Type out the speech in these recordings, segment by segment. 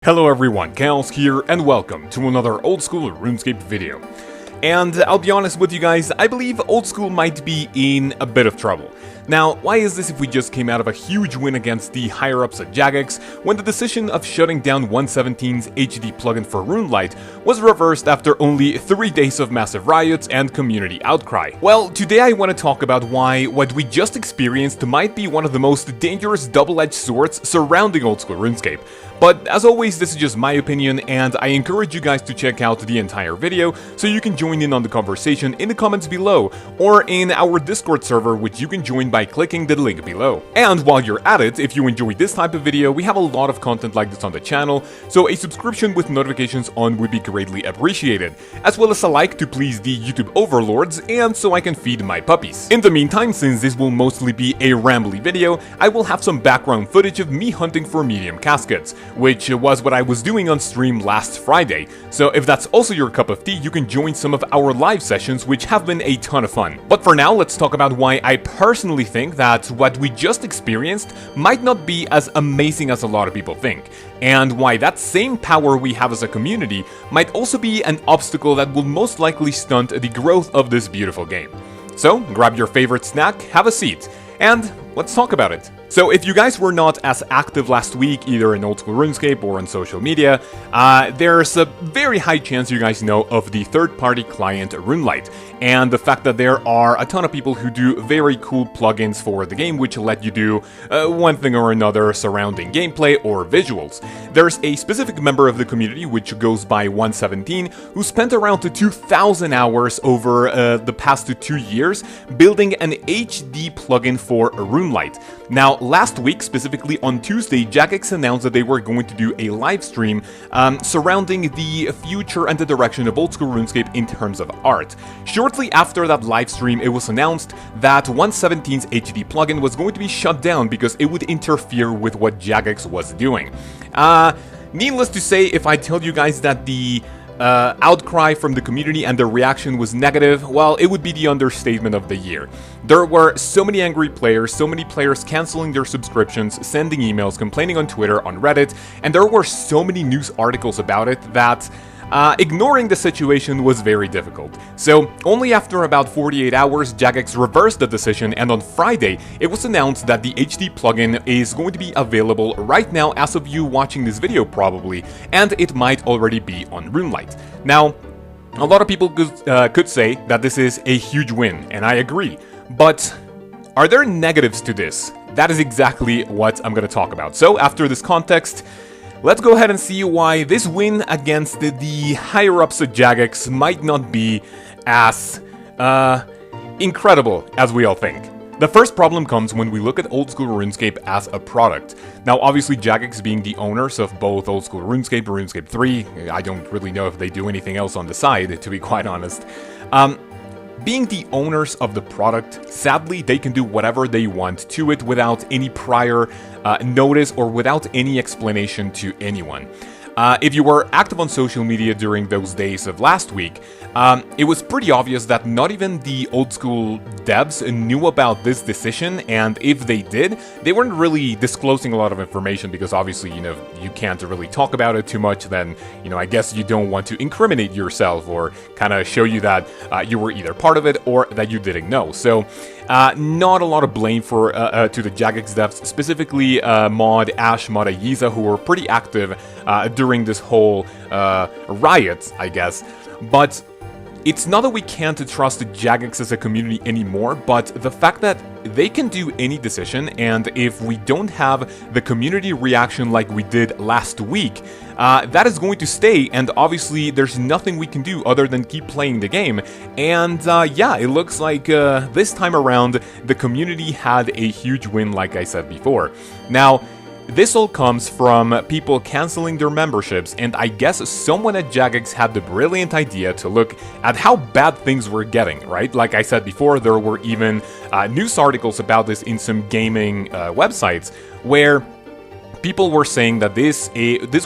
Hello everyone, Kaoz here, and welcome to another old school RuneScape video. And I'll be honest with you guys, I believe old school might be in a bit of trouble. Now, why is this if we just came out of a huge win against the higher-ups at Jagex, when the decision of shutting down 117's HD plugin for Runelite was reversed after only 3 days of massive riots and community outcry? Well, today I want to talk about why what we just experienced might be one of the most dangerous double-edged swords surrounding old school RuneScape. But as always, this is just my opinion, and I encourage you guys to check out the entire video so you can join in on the conversation in the comments below, or in our Discord server, which you can join by clicking the link below. And while you're at it, if you enjoy this type of video, we have a lot of content like this on the channel, so a subscription with notifications on would be greatly appreciated, as well as a like to please the YouTube overlords, and so I can feed my puppies. In the meantime, since this will mostly be a rambly video, I will have some background footage of me hunting for medium caskets, which was what I was doing on stream last Friday. So if that's also your cup of tea, you can join some of our live sessions, which have been a ton of fun. But for now, let's talk about why I personally think that what we just experienced might not be as amazing as a lot of people think, and why that same power we have as a community might also be an obstacle that will most likely stunt the growth of this beautiful game. So grab your favorite snack, have a seat, and let's talk about it. So if you guys were not as active last week, either in old school RuneScape or on social media, there's a very high chance you guys know of the third-party client Runelite, and the fact that there are a ton of people who do very cool plugins for the game which let you do one thing or another surrounding gameplay or visuals. There's a specific member of the community which goes by 117 who spent around 2,000 hours over the past 2 years building an HD plugin for Runelite. Now, last week, specifically on Tuesday, Jagex announced that they were going to do a live stream surrounding the future and the direction of old school RuneScape in terms of art. Shortly after that live stream, it was announced that 117's HD plugin was going to be shut down because it would interfere with what Jagex was doing. Needless to say, if I tell you guys that the outcry from the community and the reaction was negative, well, it would be the understatement of the year. There were so many angry players, so many players canceling their subscriptions, sending emails, complaining on Twitter, on Reddit, and there were so many news articles about it that ignoring the situation was very difficult. So, only after about 48 hours, Jagex reversed the decision, and on Friday, it was announced that the HD plugin is going to be available right now as of you watching this video probably, and it might already be on Runelite. Now, a lot of people could say that this is a huge win, and I agree, but are there negatives to this? That is exactly what I'm going to talk about. So, after this context, let's go ahead and see why this win against the higher-ups at Jagex might not be as incredible as we all think. The first problem comes when we look at old school RuneScape as a product. Now, obviously, Jagex being the owners of both old school RuneScape and RuneScape 3, I don't really know if they do anything else on the side, to be quite honest. Being the owners of the product, sadly, they can do whatever they want to it without any prior notice or without any explanation to anyone. If you were active on social media during those days of last week, it was pretty obvious that not even the old school devs knew about this decision, and if they did, they weren't really disclosing a lot of information because obviously, you can't really talk about it too much, then, I guess you don't want to incriminate yourself or kind of show you that you were either part of it or that you didn't know. So, not a lot of blame for to the Jagex devs, specifically Mod, Ash, Mod, Yiza, who were pretty active during this whole riot, I guess. But it's not that we can't trust Jagex as a community anymore, but the fact that they can do any decision, and if we don't have the community reaction like we did last week, that is going to stay, and obviously there's nothing we can do other than keep playing the game. And yeah, it looks like this time around, the community had a huge win, like I said before. Now, this all comes from people canceling their memberships, and I guess someone at Jagex had the brilliant idea to look at how bad things were getting, right? Like I said before, there were even news articles about this in some gaming websites, where people were saying that this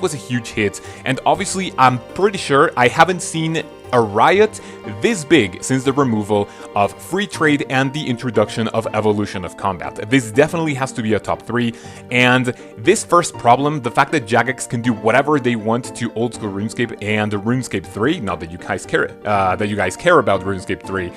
was a huge hit, and obviously I'm pretty sure I haven't seen a riot this big since the removal of free trade and the introduction of evolution of combat. This definitely has to be a top 3, and this first problem, the fact that Jagex can do whatever they want to old school RuneScape and RuneScape 3, not that you guys care about RuneScape 3,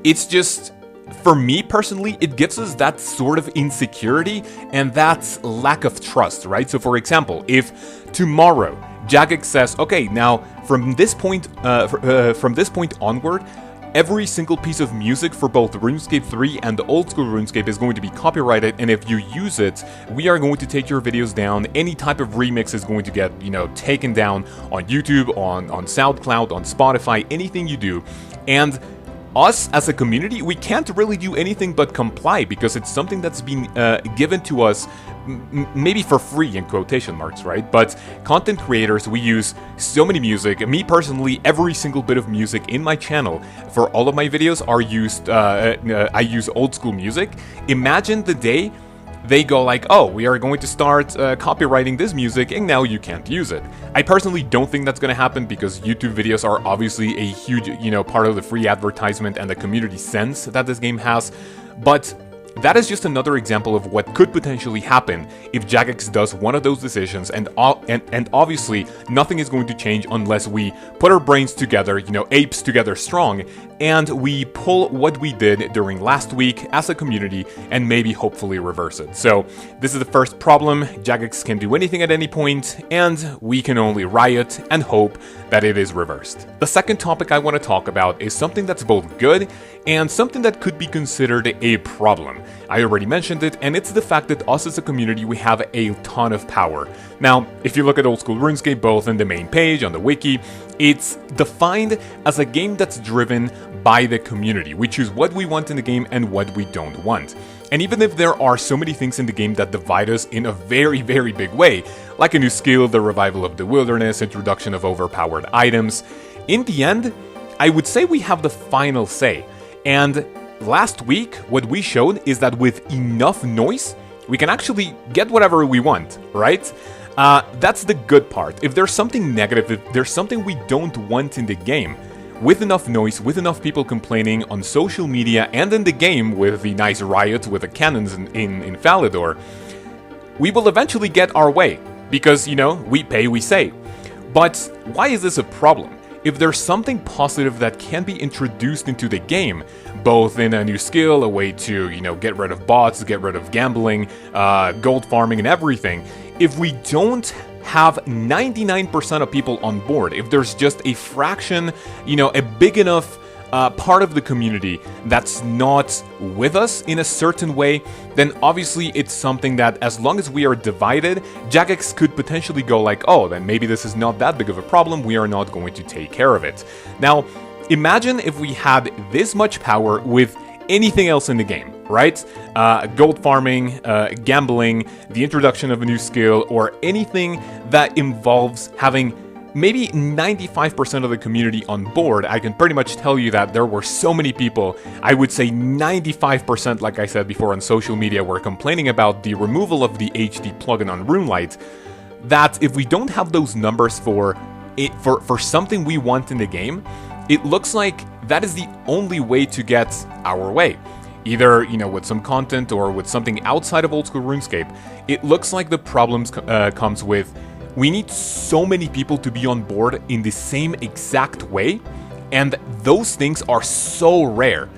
it's just, for me personally, it gives us that sort of insecurity and that lack of trust, right? So for example, if tomorrow Jagex says, okay, now from this point onward, every single piece of music for both RuneScape 3 and the old school RuneScape is going to be copyrighted, and if you use it, we are going to take your videos down. Any type of remix is going to get, taken down on YouTube, on SoundCloud, on Spotify, anything you do. And us as a community, we can't really do anything but comply, because it's something that's been given to us maybe for free in quotation marks, right? But content creators, we use so many music. Me personally, every single bit of music in my channel for all of my videos are used, I use old school music. Imagine the day they go like, oh, we are going to start copywriting this music and now you can't use it. I personally don't think that's going to happen, because YouTube videos are obviously a huge, part of the free advertisement and the community sense that this game has. But that is just another example of what could potentially happen if Jagex does one of those decisions, and obviously nothing is going to change unless we put our brains together, apes together strong, and we pull what we did during last week as a community and maybe hopefully reverse it. So this is the first problem. Jagex can do anything at any point, and we can only riot and hope that it is reversed. The second topic I want to talk about is something that's both good and something that could be considered a problem. I already mentioned it, and it's the fact that us as a community, we have a ton of power. Now, if you look at old school RuneScape, both in the main page, on the wiki, it's defined as a game that's driven by the community. We choose what we want in the game and what we don't want. And even if there are so many things in the game that divide us in a very, very big way, like a new skill, the revival of the wilderness, introduction of overpowered items, in the end, I would say we have the final say. And last week, what we showed is that with enough noise, we can actually get whatever we want, right? That's the good part. If there's something negative, if there's something we don't want in the game, with enough noise, with enough people complaining on social media and in the game with the nice riot with the cannons in Falador, we will eventually get our way. Because, we pay, we say. But why is this a problem? If there's something positive that can be introduced into the game, both in a new skill, a way to, get rid of bots, get rid of gambling, gold farming and everything, if we don't have 99% of people on board, if there's just a fraction, a big enough part of the community that's not with us in a certain way, then obviously it's something that, as long as we are divided, Jagex could potentially go like, oh, then maybe this is not that big of a problem, we are not going to take care of it. Now, imagine if we had this much power with anything else in the game, right? Gold farming, gambling, the introduction of a new skill, or anything that involves having maybe 95% of the community on board. I can pretty much tell you that there were so many people, I would say 95%, like I said before, on social media were complaining about the removal of the HD plugin on Runelite, that if we don't have those numbers for something we want in the game, it looks like that is the only way to get our way. Either, with some content or with something outside of old school RuneScape. It looks like the problems comes with, we need so many people to be on board in the same exact way, and those things are so rare.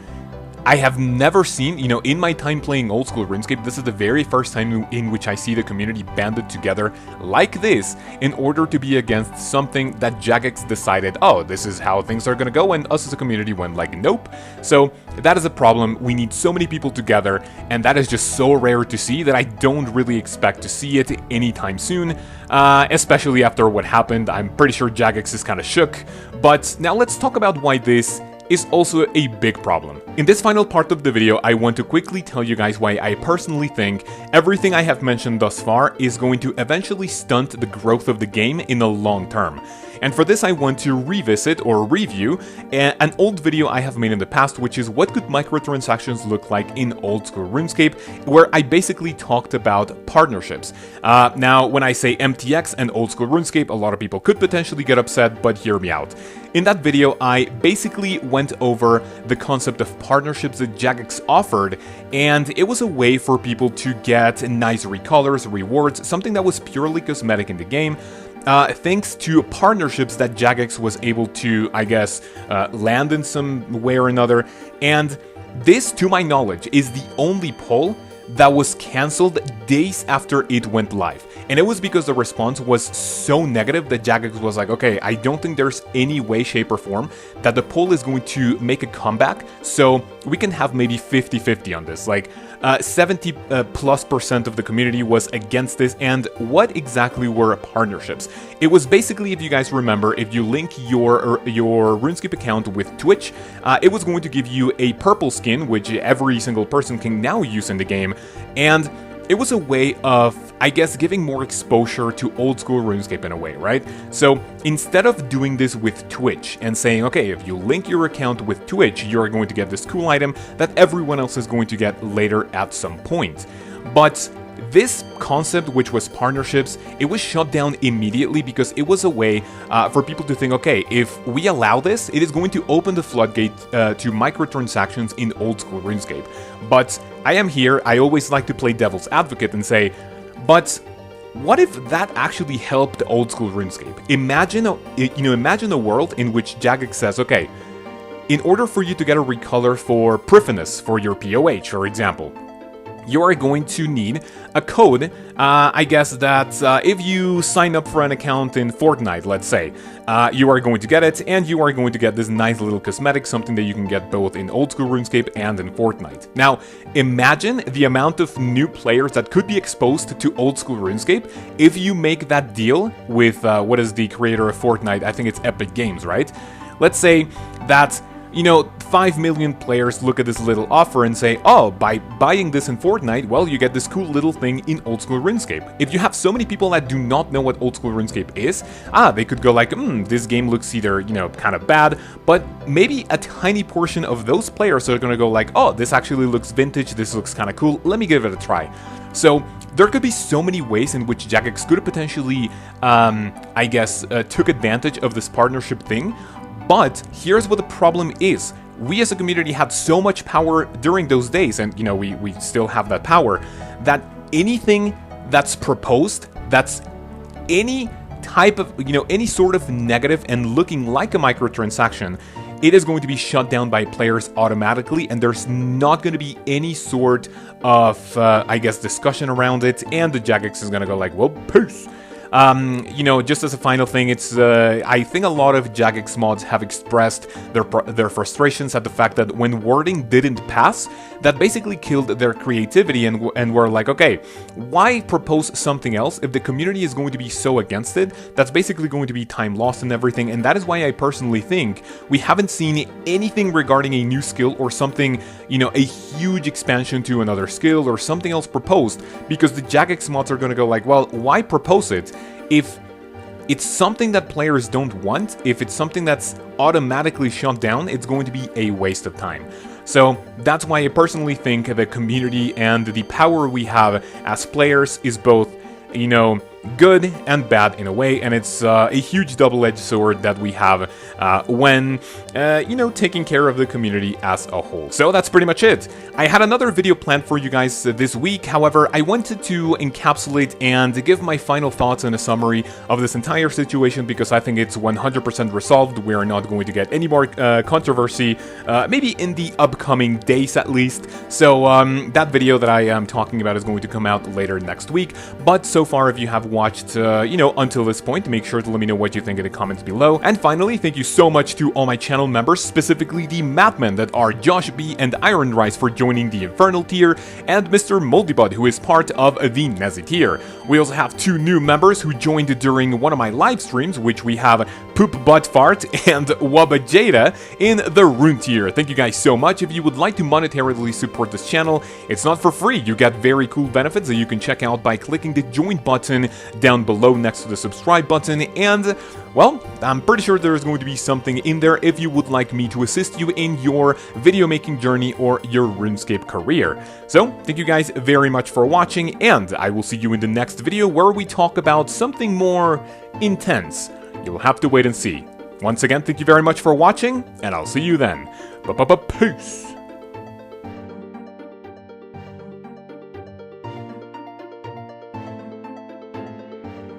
I have never seen, in my time playing old school RuneScape, this is the very first time in which I see the community banded together like this in order to be against something that Jagex decided, oh, this is how things are gonna go, and us as a community went like, nope. So that is a problem. We need so many people together, and that is just so rare to see that I don't really expect to see it anytime soon, especially after what happened. I'm pretty sure Jagex is kind of shook. But now let's talk about why this is also a big problem. In this final part of the video, I want to quickly tell you guys why I personally think everything I have mentioned thus far is going to eventually stunt the growth of the game in the long term. And for this I want to revisit or review an old video I have made in the past, which is what could microtransactions look like in old school RuneScape, where I basically talked about partnerships. Now, when I say MTX and old school RuneScape, a lot of people could potentially get upset, but hear me out. In that video, I basically went over the concept of partnerships that Jagex offered, and it was a way for people to get nice recolors, rewards, something that was purely cosmetic in the game, thanks to partnerships that Jagex was able to, I guess, land in some way or another. And this, to my knowledge, is the only poll that was cancelled days after it went live. And it was because the response was so negative that Jagex was like, okay, I don't think there's any way, shape, or form that the poll is going to make a comeback, so we can have maybe 50-50 on this. Like, 70+% of the community was against this. And what exactly were partnerships? It was basically, if you guys remember, if you link your RuneScape account with Twitch, it was going to give you a purple skin, which every single person can now use in the game, and it was a way of, I guess, giving more exposure to old school RuneScape in a way, right? So instead of doing this with Twitch and saying, okay, if you link your account with Twitch, you're going to get this cool item that everyone else is going to get later at some point. But this concept, which was partnerships, it was shut down immediately because it was a way for people to think, okay, if we allow this, it is going to open the floodgate to microtransactions in old school RuneScape. But I am here, I always like to play devil's advocate and say, but what if that actually helped old school RuneScape? Imagine a world in which Jagex says, okay, in order for you to get a recolor for Priffinus for your POH, for example, you are going to need a code, I guess that if you sign up for an account in Fortnite, let's say, you are going to get it, and you are going to get this nice little cosmetic, something that you can get both in old school RuneScape and in Fortnite. Now, imagine the amount of new players that could be exposed to old school RuneScape if you make that deal with, what is the creator of Fortnite? I think it's Epic Games, right? Let's say that, 5 million players look at this little offer and say, oh, by buying this in Fortnite, well, you get this cool little thing in old school RuneScape. If you have so many people that do not know what old school RuneScape is, they could go like, this game looks either, kind of bad, but maybe a tiny portion of those players are going to go like, oh, this actually looks vintage, this looks kind of cool, let me give it a try. So there could be so many ways in which Jagex could have potentially, I guess, took advantage of this partnership thing. But here's what the problem is. We as a community had so much power during those days, and we still have that power, that anything that's proposed, that's any type of, any sort of negative and looking like a microtransaction, it is going to be shut down by players automatically, and there's not going to be any sort of, I guess, discussion around it, and the Jagex is going to go like, well, peace. Just as a final thing, it's I think a lot of Jagex mods have expressed their frustrations at the fact that when wording didn't pass, that basically killed their creativity, and were like, okay, why propose something else if the community is going to be so against it? That's basically going to be time lost and everything, and that is why I personally think we haven't seen anything regarding a new skill or something, a huge expansion to another skill or something else proposed, because the Jagex mods are going to go like, well, why propose it? If it's something that players don't want, if it's something that's automatically shut down, it's going to be a waste of time. So that's why I personally think the community and the power we have as players is both, good and bad in a way, and it's a huge double-edged sword that we have when, taking care of the community as a whole. So that's pretty much it. I had another video planned for you guys this week, however, I wanted to encapsulate and give my final thoughts and a summary of this entire situation because I think it's 100% resolved. We are not going to get any more controversy, maybe in the upcoming days at least. So that video that I am talking about is going to come out later next week, but so far if you have watched, until this point, make sure to let me know what you think in the comments below. And finally, thank you so much to all my channel members, specifically the Madmen that are Josh B and Iron Rice for joining the Infernal tier, and Mr. Moldybud, who is part of the Nazi tier. We also have two new members who joined during one of my live streams, which we have Poop Butt Fart, and Wabajada in the Room tier. Thank you guys so much. If you would like to monetarily support this channel, it's not for free. You get very cool benefits that you can check out by clicking the join button down below next to the subscribe button, and well, I'm pretty sure there's going to be something in there if you would like me to assist you in your video making journey or your RuneScape career. So, thank you guys very much for watching, and I will see you in the next video where we talk about something more intense. You'll have to wait and see. Once again, thank you very much for watching, and I'll see you then. Peace!